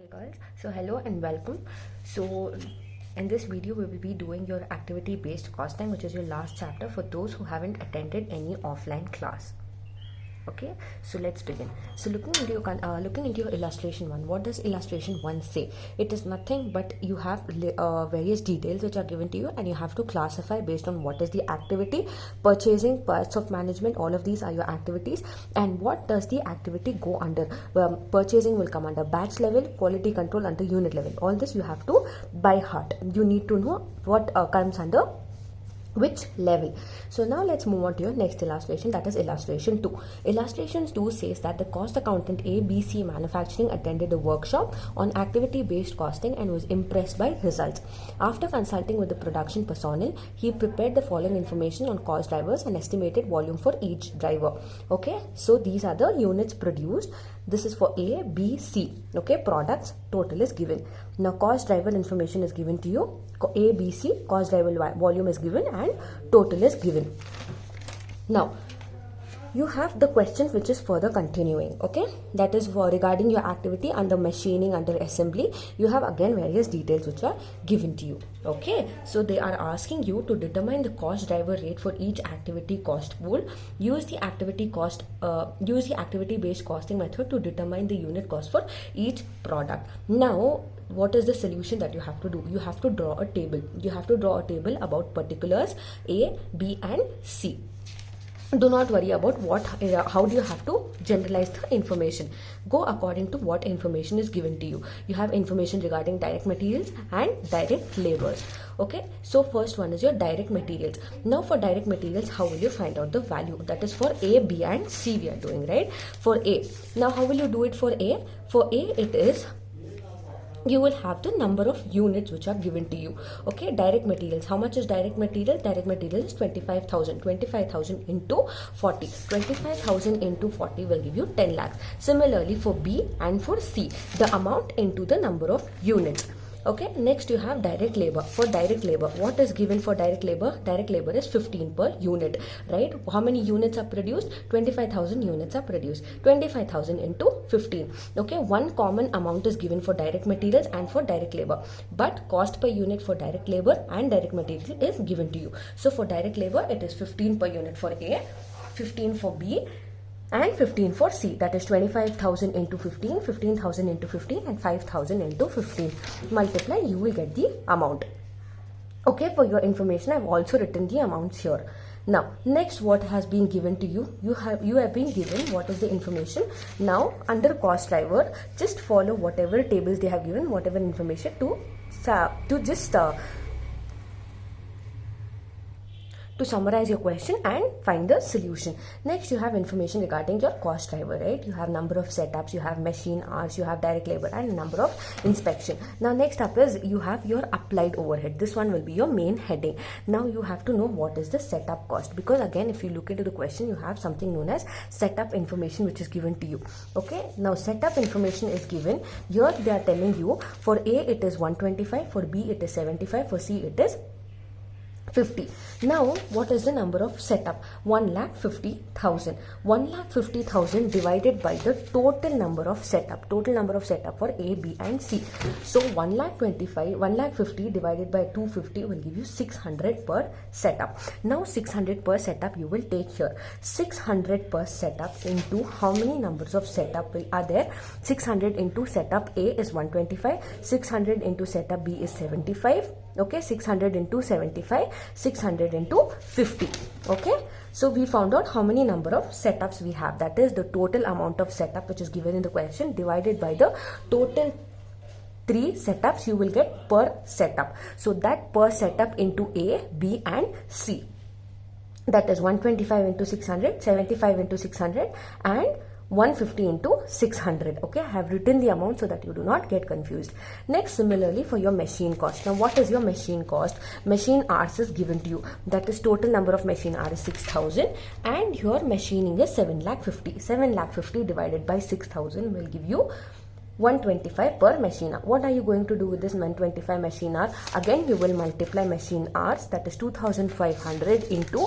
Hey guys, so hello and welcome. So in this video we will be doing your activity based costing, which is your last chapter for those who haven't attended any offline class. Okay, so let's begin. So looking into your illustration 1, what does illustration 1 say? It is nothing but you have various details which are given to you, and you have to classify based on what is the activity. Purchasing, parts of management, all of these are your activities. And what does the activity go under? Purchasing will come under batch level, quality control under unit level. All this you have to by heart. You need to know what comes under which level. So now let's move on to your next illustration, that is illustration 2. Illustration 2 says that the cost accountant ABC Manufacturing attended a workshop on activity based costing and was impressed by results. After consulting with the production personnel, he prepared the following information on cost drivers and estimated volume for each driver. Okay, so these are the units produced. This is for A, B, C. Okay, products, total is given. Now cost driver information is given to you. A, B, C, cost driver volume is given and total is given. Now you have the questions which is further continuing. Okay, that is for regarding your activity under machining, under assembly. You have again various details which are given to you. Okay, so they are asking you to determine the cost driver rate for each activity cost pool. Use the activity based costing method to determine the unit cost for each product. Now what is the solution that you have to do? You have to draw a table. You have to draw a table about particulars A, B and C. Do not worry about how do you have to generalize the information. Go according to what information is given to you. You have information regarding direct materials and direct labors. Okay, so first one is your direct materials. Now for direct materials, how will you find out the value? That is for A, B and C we are doing, right? For A. Now how will you do it for A? For A it is, you will have the number of units which are given to you. Okay, direct materials. How much is direct material? Direct material is 25,000. 25,000 into 40. 25,000 into 40 will give you 10 lakhs. Similarly for B and for C, the amount into the number of units. Okay, next you have direct labor. For direct labor, what is given for direct labor? Direct labor is 15 per unit, right? How many units are produced? 25,000 units are produced. 25,000 into 15. Okay, one common amount is given for direct materials and for direct labor, but cost per unit for direct labor and direct material is given to you. So for direct labor, it is 15 per unit for A, 15 for B, and 15 for C. That is 25,000 into 15, 15,000 into 15 and 5,000 into 15. Multiply, you will get the amount. Okay, for your information, I have also written the amounts here. Now, next what has been given to you? You have been given what is the information. Now, under cost driver, just follow whatever tables they have given, whatever information to summarize your question and find the solution. Next you have information regarding your cost driver, right? You have number of setups, you have machine hours, you have direct labor and number of inspection. Now next up is you have your applied overhead. This one will be your main heading. Now you have to know what is the setup cost, because again if you look into the question, you have something known as setup information which is given to you. Okay, now setup information is given. Here they are telling you for A it is 125, for B it is 75, for C it is 50. Now what is the number of setup? 1,50,000. 1,50,000 divided by the total number of setup. Total number of setup for A, B and C. So 1,50,000 divided by 250 will give you 600 per setup. Now 600 per setup you will take here. 600 per setup into how many numbers of setup are there? 600 into setup A is 125. 600 into setup B is 75. Okay, 600 into 75, 600 into 50. Okay, so we found out how many number of setups we have. That is the total amount of setup which is given in the question divided by the total 3 setups you will get per setup. So that per setup into A, B and C. That is 125 into 600, 75 into 600 and 150 into 600. Okay, I have written the amount so that you do not get confused. Next, similarly for your machine cost. Now what is your machine cost? Machine hours is given to you. That is total number of machine hours is 6,000 and your machining is 7,50,000. 7,50,000 divided by 6,000 will give you 125 per machine hour. What are you going to do with this 125 machine hour? Again you will multiply machine hours, that is 2,500 into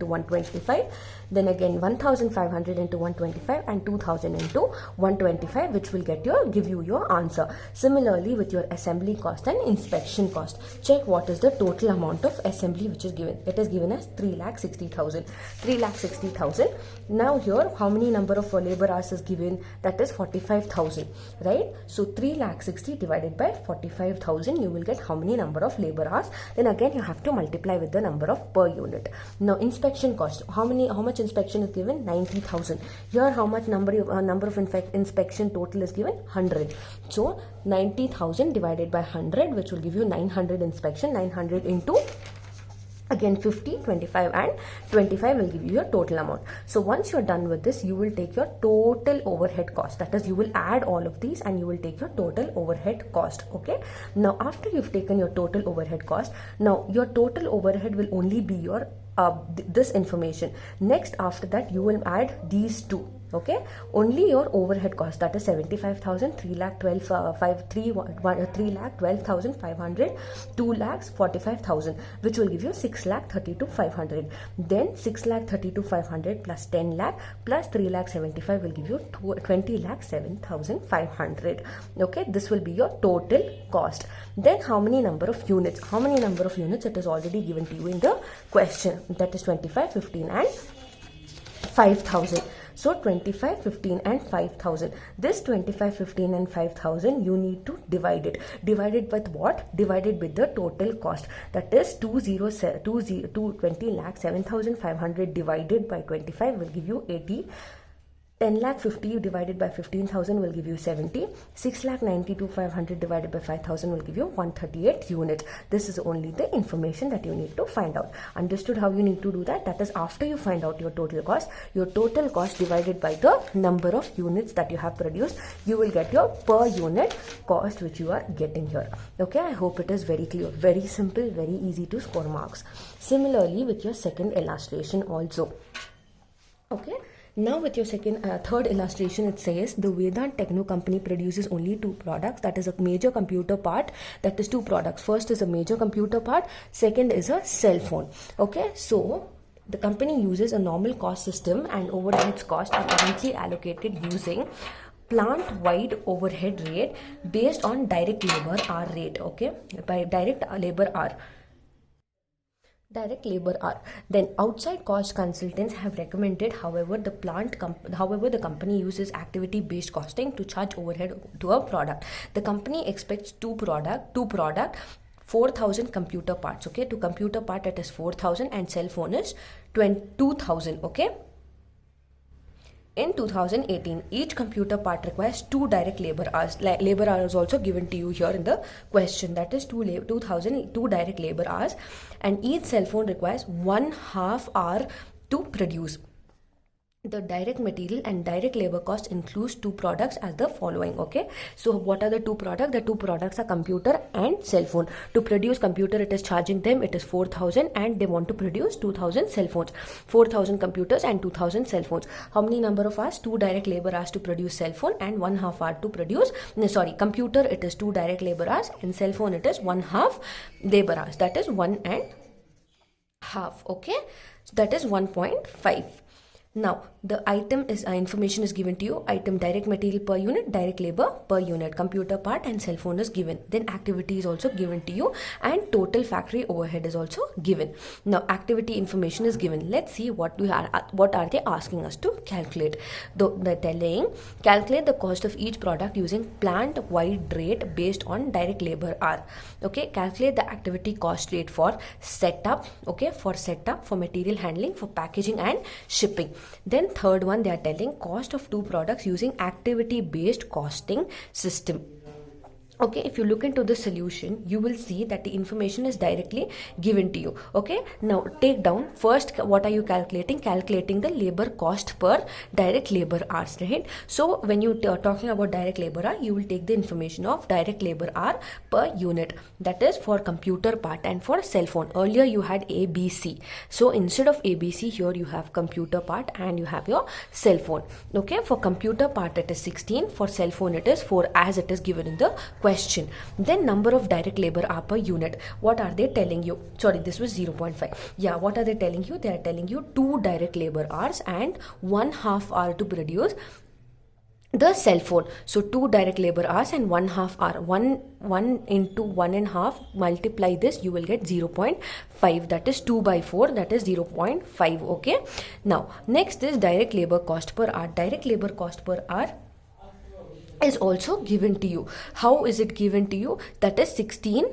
125. then again 1500 into 125 and 2000 into 125, which will give you your answer. Similarly with your assembly cost and inspection cost, check what is the total amount of assembly which is given. It is given as 3,60,000. 3,60,000. Now here how many number of labor hours is given? That is 45,000, right? So 3,60,000 divided by 45,000, you will get how many number of labor hours. Then again you have to multiply with the number of per unit. Now inspection cost, how much inspection is given? 90,000. Here how much number of inspection total is given? 100. So 90,000 divided by 100, which will give you 900 inspection. 900 into again 50, 25 and 25 will give you your total amount. So once you're done with this, you will take your total overhead cost. That is, you will add all of these and you will take your total overhead cost. Okay. Now after you've taken your total overhead cost, now your total overhead will only be your this information. Next after that you will add these two. Okay, only your overhead cost, that is 75,000, 3,12,500, 2,45,000, which will give you 6,32,500. Then 6,32,500 plus 10 lakh plus 3,75,000 will give you 20,07,500. Okay, this will be your total cost. Then how many number of units? How many number of units? It is already given to you in the question. That is 25, 15 and 5,000. So 25, 15 and 5,000. This 25, 15 and 5,000 you need to divide it. Divide it with what? Divide it with the total cost. That is 20,07,500 divided by 25 will give you 80. 10,50,000 divided by 15,000 will give you 70. 6,92,500 divided by 5,000 will give you 138 units. This is only the information that you need to find out. Understood how you need to do that? That is, after you find out your total cost divided by the number of units that you have produced, you will get your per unit cost which you are getting here. Okay, I hope it is very clear, very simple, very easy to score marks. Similarly with your second illustration also. Okay. Now with your third illustration, it says the Vedant Techno company produces only two products. That is a major computer part. That is two products. First is a major computer part. Second is a cell phone. Okay, so the company uses a normal cost system and overheads cost are currently allocated using plant-wide overhead rate based on direct labor hour rate. Okay, by direct labor hour. Then outside cost consultants have recommended, however the company uses activity based costing to charge overhead to a product. The company expects two product 4,000 computer parts. Okay, to computer part it is 4,000 and cell phone is 2,000. Okay, in 2018, each computer part requires two direct labor hours. Labor hours also given to you here in the question. That is 2,000 direct labor hours, and each cell phone requires 1/2 hour to produce. The direct material and direct labor cost includes two products as the following. Okay, so what are the two products? The two products are computer and cell phone. To produce computer, it is charging them, it is 4,000, and they want to produce 2,000 cell phones. 4,000 computers and 2,000 cell phones. How many number of hours? 2 direct labor hours to produce cell phone and 1/2 hour to produce, computer it is 2 direct labor hours and cell phone it is 1/2 labor hours. That is 1.5. Okay, so that is 1.5. Now the item is information is given to you. Item direct material per unit, direct labor per unit, computer part and cell phone is given. Then activity is also given to you and total factory overhead is also given. Now activity information is given. Let's see what are they asking us to calculate. They're telling calculate the cost of each product using plant wide rate based on direct labor hour. Okay, calculate the activity cost rate for setup. Okay, for setup, for material handling, for packaging and shipping. Then third one, they are telling cost of two products using activity based costing system. Okay, if you look into the solution, you will see that the information is directly given to you. Okay, now take down first, what are you calculating? Calculating the labor cost per direct labor hours, right? So when you are talking about direct labor hour, you will take the information of direct labor hour per unit. That is for computer part and for cell phone. Earlier you had ABC. So instead of ABC, here you have computer part and you have your cell phone. Okay, for computer part it is 16, for cell phone it is 4 as it is given in the question. question. Then number of direct labor hour per unit. What are they telling you? Sorry, this was 0.5. Yeah, what are they telling you? They are telling you 2 direct labor hours and 1/2 hour to produce the cell phone. So 2 direct labor hours and 1/2 hour. 1 into 1.5, multiply this, you will get 0.5. That is 2 by 4, that is 0.5. Okay. Now next is direct labor cost per hour. Direct labor cost per hour is also given to you. How is it given to you? That is 16.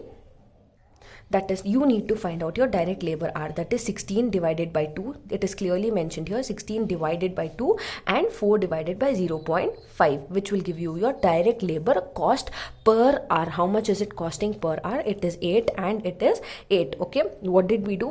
That is, you need to find out your direct labor hour. That is 16 divided by 2. It is clearly mentioned here, 16 divided by 2 and 4 divided by 0.5, which will give you your direct labor cost per hour. How much is it costing per hour? It is 8 and it is 8. Okay. What did we do?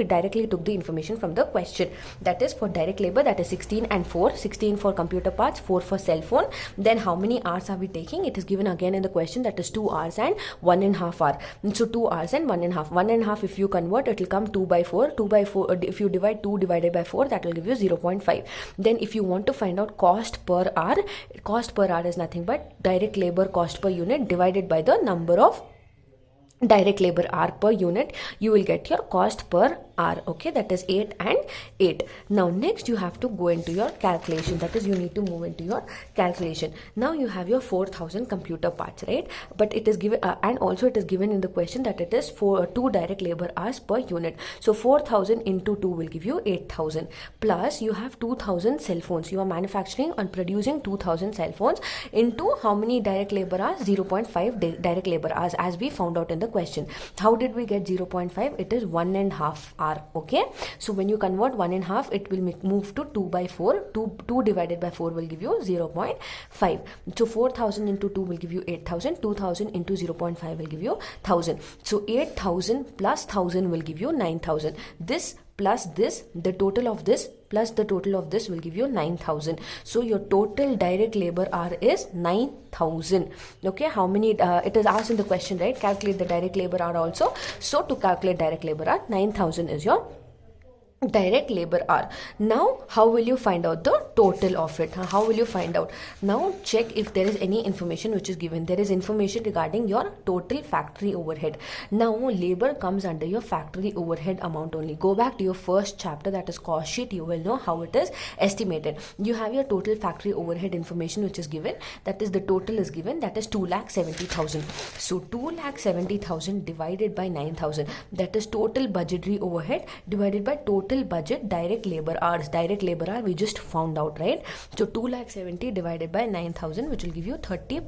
We directly took the information from the question. That is for direct labor, that is 16 and 4. 16 for computer parts, 4 for cell phone. Then how many hours are we taking? It is given again in the question, that is 2 hours and 1.5 hour. So 2 hours and 1.5. 1.5 if you convert, it will come 2 by 4. 2 by 4, if you divide 2 divided by 4, that will give you 0.5. Then if you want to find out cost per hour, cost per hour is nothing but direct labor cost per unit divided by the number of direct labor hour per unit. You will get your cost per hour. Okay, that is 8 and 8. Now next you have to go into your calculation. That is, you need to move into your calculation. Now you have your 4,000 computer parts, right? But it is given and also it is given in the question that it is 2 direct labor hours per unit. So 4,000 into 2 will give you 8,000, plus you have 2,000 cell phones. You are manufacturing and producing 2,000 cell phones into how many direct labor hours? 0.5 direct labor hours, as we found out in the question. How did we get 0.5? It is 1.5 hour. Okay, so when you convert 1.5, it will move to 2 by 4. 2 divided by 4 will give you 0.5. So 4,000 into 2 will give you 8,000. 2,000 into 0.5 will give you 1,000. So 8,000 plus 1,000 will give you 9,000. This plus this, the total of this plus the total of this will give you 9,000. So your total direct labor hour is 9,000. Okay, how many it is asked in the question, right? Calculate the direct labor hour also. So to calculate direct labor hour, 9,000 is your direct labor hour. Now how will you find out the total of it? How will you find out? Now check if there is any information which is given. There is information regarding your total factory overhead. Now labor comes under your factory overhead amount only. Go back to your first chapter, that is cost sheet. You will know how it is estimated. You have your total factory overhead information which is given. That is, the total is given, that is 2,70,000. So 2,70,000 divided by 9,000, that is total budgetary overhead divided by total budget direct labor hours. Direct labor hour we just found out, right? So 2,70,000 divided by 9,000, which will give you 30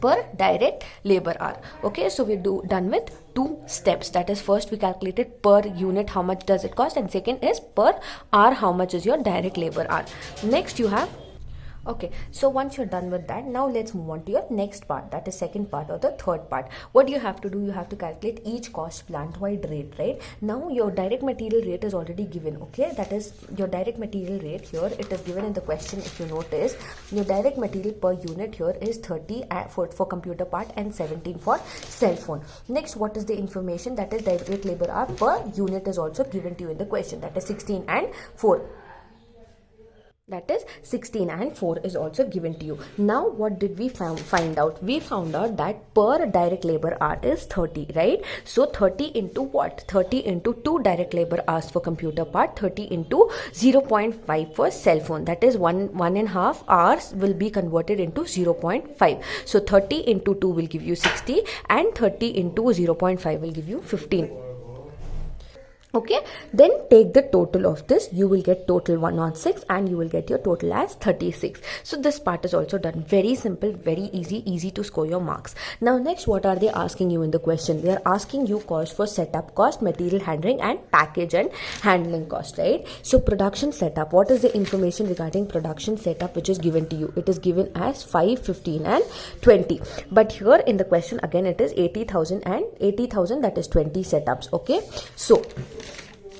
per direct labor hour. Okay, so we're done with 2 steps. That is, first we calculated per unit how much does it cost, and second is per hour how much is your direct labor hour. Next you have, okay, so once you're done with that, now let's move on to your next part, that is second part or the third part. What do you have to do? You have to calculate each cost plant wide rate, right? Now your direct material rate is already given. Okay, that is your direct material rate here. It is given in the question. If you notice, your direct material per unit here is 30 for computer part and 17 for cell phone. Next, what is the information? That is direct labor hour per unit is also given to you in the question. That is 16 and 4. That is 16 and 4 is also given to you. Now what did we find out? We found out that per direct labor hour is 30, right? So 30 into what? 30 into 2 direct labor hours for computer part, 30 into 0.5 for cell phone. That is 1.5 hours will be converted into 0.5. So 30 into 2 will give you 60 and 30 into 0.5 will give you 15. Okay, then take the total of this. You will get total 106 and you will get your total as 36. So this part is also done. Very simple, very easy to score your marks. Now next, what are they asking you in the question? They are asking you cost for setup cost, material handling and package and handling cost, right? So production setup, what is the information regarding production setup which is given to you? It is given as 5, 15 and 20. But here in the question again it is 80,000 and 80,000, that is 20 setups. Okay, so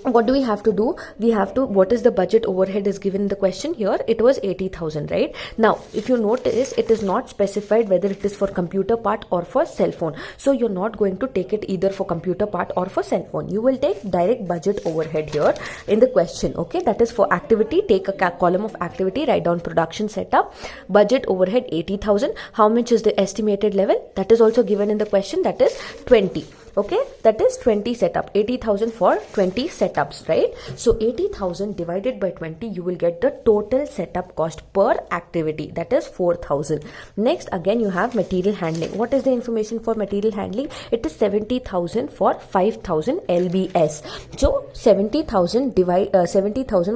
what do we have to do? We have to, what is the budget overhead is given in the question here? It was 80,000, right? Now if you notice, it is not specified whether it is for computer part or for cell phone, so you're not going to take it either for computer part or for cell phone. You will take direct budget overhead here in the question. Okay, that is for activity. Take a column of activity, write down production setup, budget overhead 80,000. How much is the estimated level? That is also given in the question, that is 20. Okay, that is 20 setup, 80,000 for 20 setups, right? So 80,000 divided by 20, you will get the total setup cost per activity, that is 4,000. Next, again you have material handling. What is the information for material handling? It is 70,000 for 5,000 lbs. So 70,000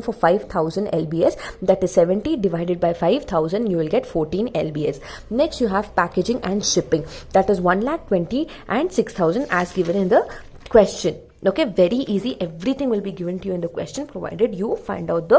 for 5,000 lbs, that is 70 divided by 5,000, you will get 14 lbs. Next you have packaging and shipping, that is 1,20,000 and 6,000 as given in the question. Okay, very easy. Everything will be given to you in the question, provided you find out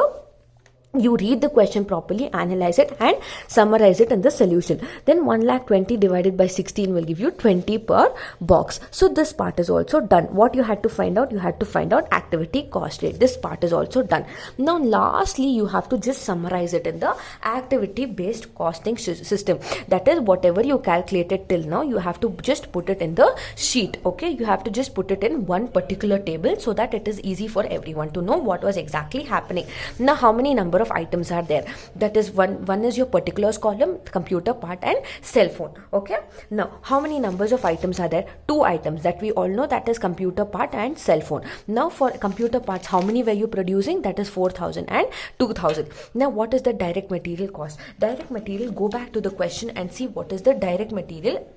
you read the question properly, analyze it and summarize it in the solution. Then 1,20,000 divided by 16 will give you 20 per box. So this part is also done. What you had to find out? You had to find out activity cost rate. This part is also done. Now lastly, you have to just summarize it in the activity based costing system. That is, whatever you calculated till now, you have to just put it in the sheet. Okay, you have to just put it in one particular table so that it is easy for everyone to know what was exactly happening. Now how many number of items are there? That is one is your particulars column, computer part and cell phone. Okay, now how many numbers of items are there? 2 items that we all know, that is computer part and cell phone. Now for computer parts, how many were you producing? That is 4,000 and 2,000. Now what is the direct material cost? Direct material, go back to the question and see what is the direct material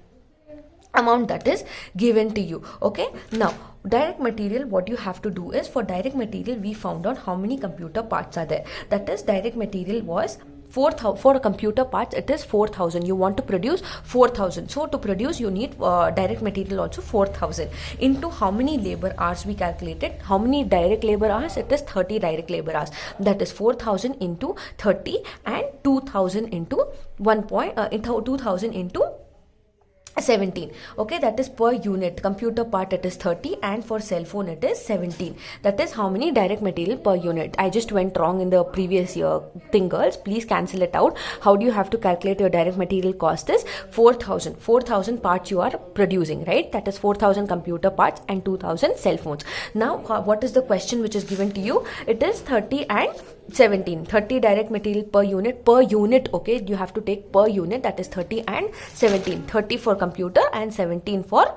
amount that is given to you. Okay, now direct material, what you have to do is, for direct material we found out how many computer parts are there. That is, direct material was 4,000 for a computer parts. It is 4,000. You want to produce 4,000, so to produce you need direct material also 4,000 into how many labor hours we calculated. How many direct labor hours? It is 30 direct labor hours. That is 4,000 into 30 and 2,000 into 2,000 into 17. Okay, that is per unit. Computer part it is 30 and for cell phone it is 17. That is how many direct material per unit. I just went wrong in the previous year thing, girls. Please cancel it out. How do you have to calculate your direct material cost? Is 4,000 parts you are producing, right? That is 4,000 computer parts and 2,000 cell phones. Now what is the question which is given to you? It is 30 and 17. 30 direct material per unit. Okay, you have to take per unit, that is 30 and 17. 30 for computer and 17 for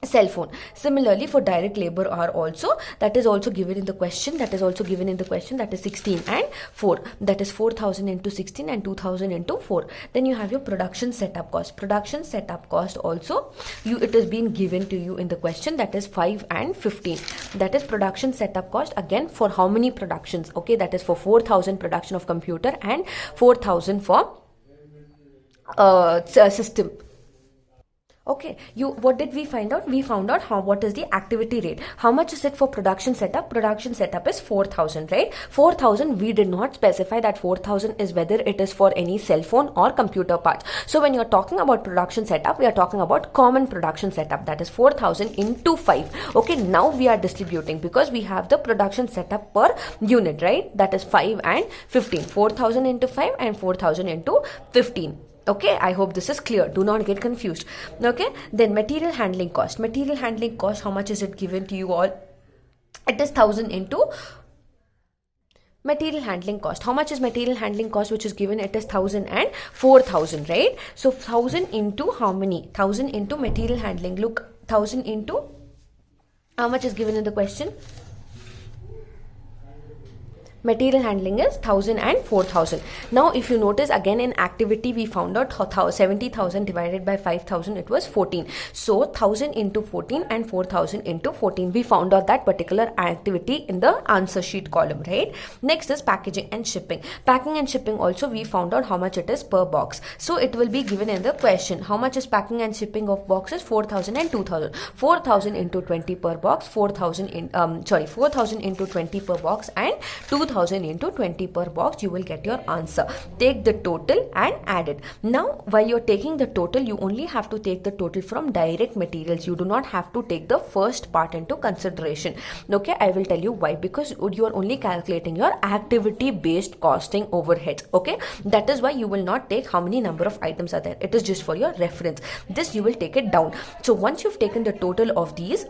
cell phone. Similarly for direct labor hour also, that is also given in the question. That is 16 and 4. That is 4,000 into 16 and 2,000 into 4. Then you have your production setup cost. Production setup cost also, it has been given to you in the question. That is 5 and 15. That is production setup cost, again for how many productions? Okay, that is for 4,000 production of computer and 4,000 for system. Okay, what did we find out? We found out what is the activity rate. How much is it for production setup? Production setup is 4,000, right? 4,000, we did not specify that 4,000 is whether it is for any cell phone or computer parts. So when you're talking about production setup, we are talking about common production setup. That is 4,000 into 5. Okay, now we are distributing because we have the production setup per unit, right? That is 5 and 15. 4,000 into 5 and 4,000 into 15. Okay, I hope this is clear. Do not get confused. Okay, then material handling cost. Material handling cost, how much is it given to you all? It is 1,000 into material handling cost. How much is material handling cost which is given? It is 1,000 and 4,000, right? So 1,000 into how many? 1,000 into material handling. Look, 1,000 into how much is given in the question? Material handling is 1,000 and 4,000. Now if you notice, again in activity we found out 70,000 divided by 5,000, it was 14. So 1,000 into 14 and 4,000 into 14. We found out that particular activity in the answer sheet column, right? Next is packaging and shipping. Packing and shipping also we found out how much it is per box. So it will be given in the question. How much is packing and shipping of boxes? 4,000 and 2,000. 4,000 into 20 per box. 4,000 into 20 per box and 2,000 2000 into 20 per box, you will get your answer. Take the total and add it. Now while you're taking the total, you only have to take the total from direct materials. You do not have to take the first part into consideration. Okay, I will tell you why. Because you are only calculating your activity based costing overheads. Okay, that is why you will not take how many number of items are there. It is just for your reference. This you will take it down. So once you've taken the total of these,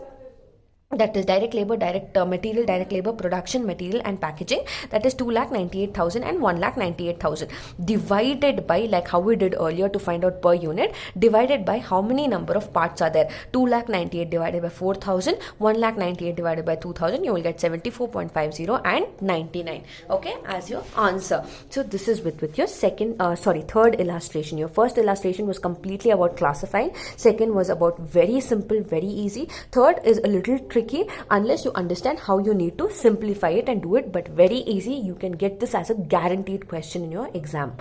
that is direct labor, direct material, direct labor, production, material and packaging, that is 2,98,000 and 1,98,000, divided by, like how we did earlier to find out per unit, divided by how many number of parts are there. 2,98,000 divided by 4,000, 1,98,000 divided by 2,000, you will get 74.50 and 99, okay, as your answer. So this is with your third illustration. Your first illustration was completely about classifying. Second was about very simple, very easy. Third is a little tricky unless you understand how you need to simplify it and do it, but very easy. You can get this as a guaranteed question in your exam.